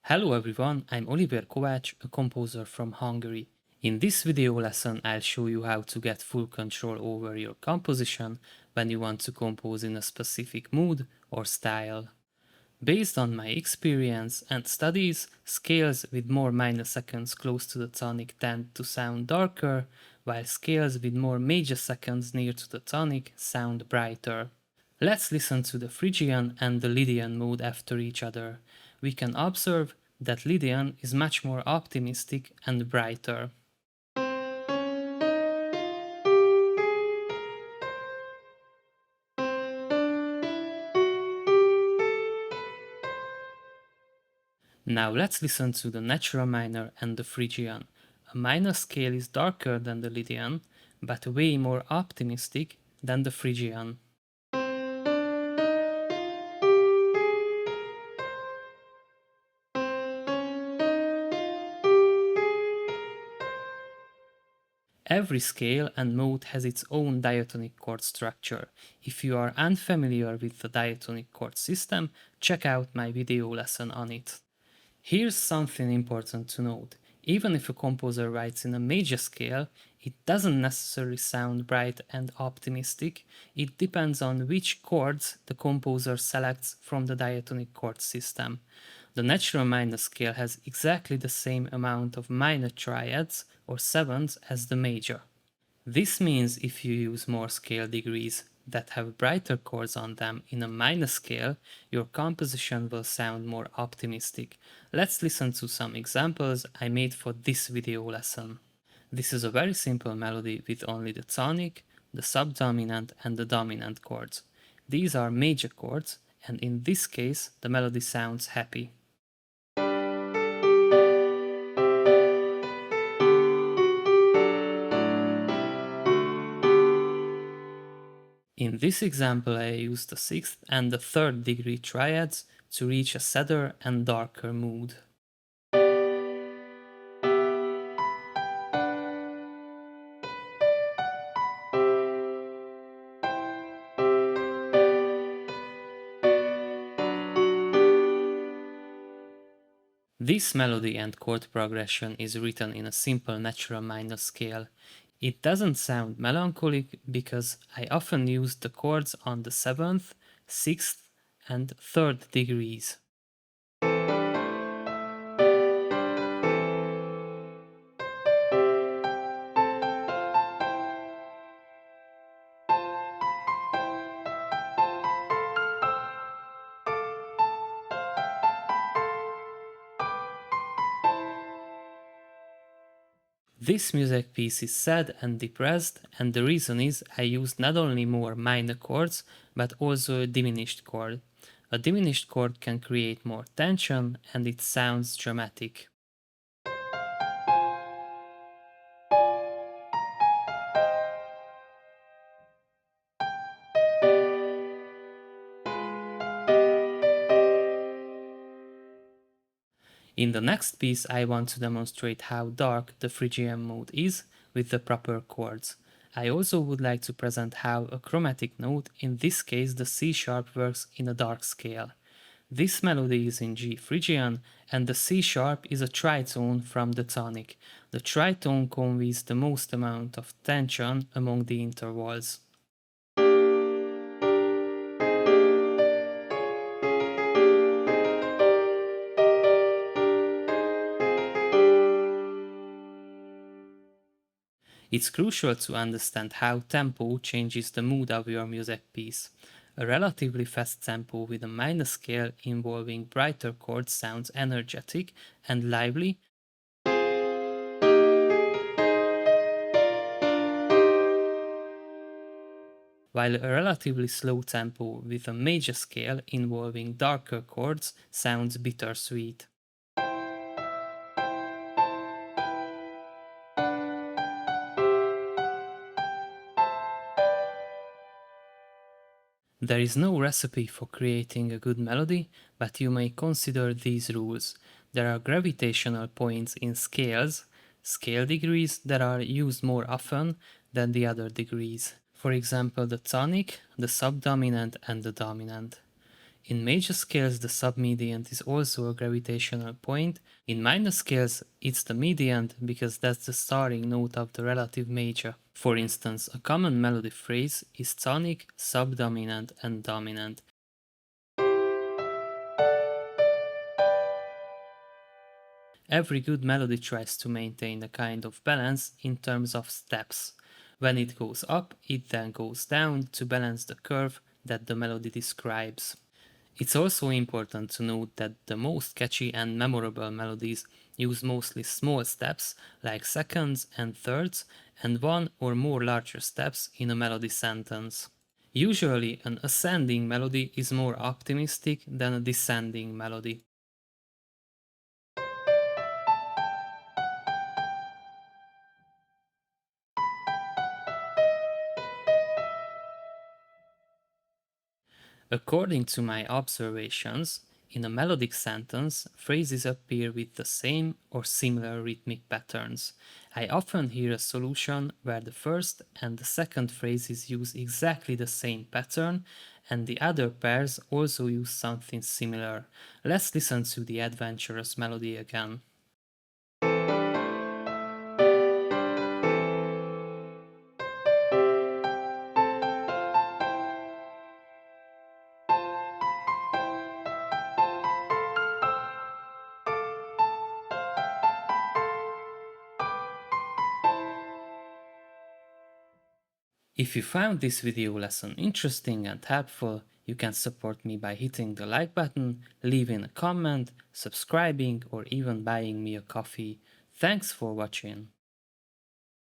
Hello everyone, I'm Oliver Kovács, a composer from Hungary. In this video lesson I'll show you how to get full control over your composition when you want to compose in a specific mood or style. Based on my experience and studies, scales with more minor seconds close to the tonic tend to sound darker, while scales with more major seconds near to the tonic sound brighter. Let's listen to the Phrygian and the Lydian mode after each other. We can observe that Lydian is much more optimistic and brighter. Now let's listen to the natural minor and the Phrygian. A minor scale is darker than the Lydian, but way more optimistic than the Phrygian. Every scale and mode has its own diatonic chord structure. If you are unfamiliar with the diatonic chord system, check out my video lesson on it. Here's something important to note. Even if a composer writes in a major scale, it doesn't necessarily sound bright and optimistic. It depends on which chords the composer selects from the diatonic chord system. The natural minor scale has exactly the same amount of minor triads or sevenths as the major. This means if you use more scale degrees that have brighter chords on them in a minor scale, your composition will sound more optimistic. Let's listen to some examples I made for this video lesson. This is a very simple melody with only the tonic, the subdominant and the dominant chords. These are major chords, and in this case the melody sounds happy. In this example I used the 6th and the 3rd degree triads to reach a sadder and darker mood. This melody and chord progression is written in a simple natural minor scale. It doesn't sound melancholic because I often use the chords on the 7th, 6th and 3rd degrees. This music piece is sad and depressed, and the reason is I used not only more minor chords, but also a diminished chord. A diminished chord can create more tension and it sounds dramatic. In the next piece I want to demonstrate how dark the Phrygian mode is with the proper chords. I also would like to present how a chromatic note, in this case the C sharp, works in a dark scale. This melody is in G Phrygian and the C sharp is a tritone from the tonic. The tritone conveys the most amount of tension among the intervals. It's crucial to understand how tempo changes the mood of your music piece. A relatively fast tempo with a minor scale involving brighter chords sounds energetic and lively, while a relatively slow tempo with a major scale involving darker chords sounds bittersweet. There is no recipe for creating a good melody, but you may consider these rules. There are gravitational points in scales, scale degrees that are used more often than the other degrees. For example, the tonic, the subdominant and the dominant. In major scales, the submediant is also a gravitational point. In minor scales, it's the mediant because that's the starting note of the relative major. For instance, a common melody phrase is tonic, subdominant, and dominant. Every good melody tries to maintain a kind of balance in terms of steps. When it goes up, it then goes down to balance the curve that the melody describes. It's also important to note that the most catchy and memorable melodies use mostly small steps like seconds and thirds and one or more larger steps in a melody sentence. Usually, an ascending melody is more optimistic than a descending melody. According to my observations, in a melodic sentence, phrases appear with the same or similar rhythmic patterns. I often hear a solution where the first and the second phrases use exactly the same pattern, and the other pairs also use something similar. Let's listen to the Adventurous melody again. If you found this video lesson interesting and helpful, you can support me by hitting the like button, leaving a comment, subscribing, or even buying me a coffee. Thanks for watching.